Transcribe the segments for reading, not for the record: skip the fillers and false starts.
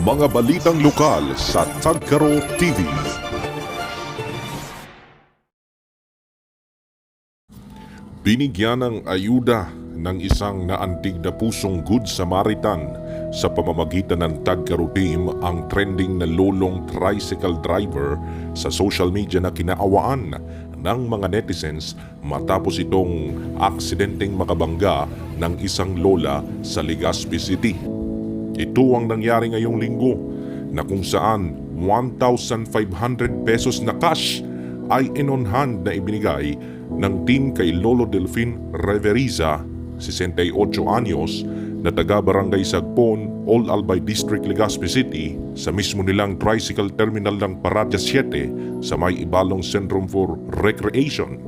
Mga balitang lokal sa Tagkaro TV. Binigyan ng ayuda ng isang naantig na pusong Good Samaritan sa pamamagitan ng Tagkaro Team ang trending na lolong tricycle driver sa social media na kinaawaan ng mga netizens matapos itong aksidenteng makabangga ng isang lola sa Legazpi City. Ito ang nangyari ngayong linggo na kung saan 1,500 pesos na cash ay in-on-hand na ibinigay ng team kay Lolo Delfin Reveriza, 68 anyos, na taga-barangay Sagpon, All Albay District, Legazpi City, sa mismo nilang tricycle terminal ng Paradia 7 sa may Ibalong Centrum for Recreation.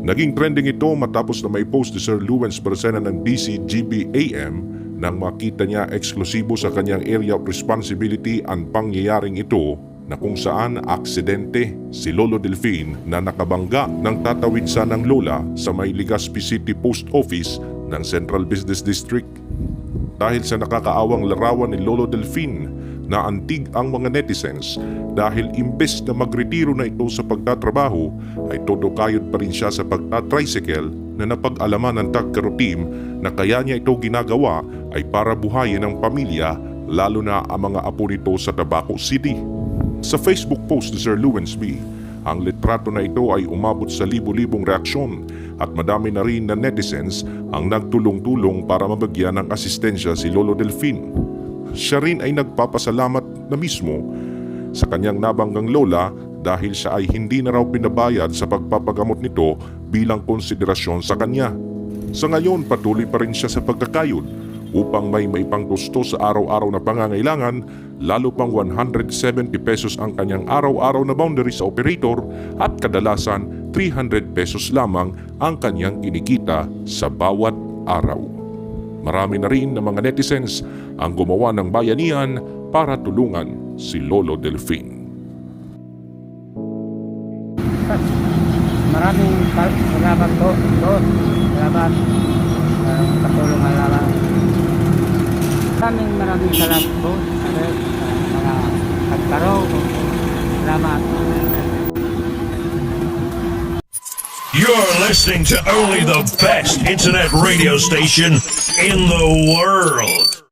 Naging trending ito matapos na may post ni Sir Lewens Bersena ng DCGB-AM nang makita niya eksklusibo sa kanyang area of responsibility ang pangyayaring ito na kung saan aksidente si Lolo Delfin na nakabangga ng tatawid sanang lola sa may Legazpi City Post Office ng Central Business District. Dahil sa nakakaawang larawan ni Lolo Delfin na antig ang mga netizens dahil imbes na magretiro na ito sa pagtatrabaho ay todo kayod pa rin siya sa pagtatricycle na napag-alaman ng Tagkaro Team na kaya niya ito ginagawa ay para buhayin ang pamilya lalo na ang mga apo nito sa Tabaco City. Sa Facebook post ni Sir Lewens B, ang litrato na ito ay umabot sa libu-libong reaksyon at madami na rin na netizens ang nagtulong-tulong para mabagyan ng asistensya si Lolo Delfin. Siya rin ay nagpapasalamat na mismo sa kanyang nabanggang lola dahil siya ay hindi na raw pinabayad sa pagpapagamot nito bilang konsiderasyon sa kanya. Sa ngayon patuloy pa rin siya sa pagkakayod upang may maipanggusto sa araw-araw na pangangailangan, lalo pang 170 pesos ang kanyang araw-araw na boundary sa operator at kadalasan 300 pesos lamang ang kanyang kinikita sa bawat araw. Marami na rin ng mga netizens ang gumawa ng bayanihan para tulungan si Lolo Delfin. Maraming salamat po. Salamat sa tulungan naman. Maraming salamat po sa mga Tagkaro. Salamat. You're listening to only the best internet radio station in the world.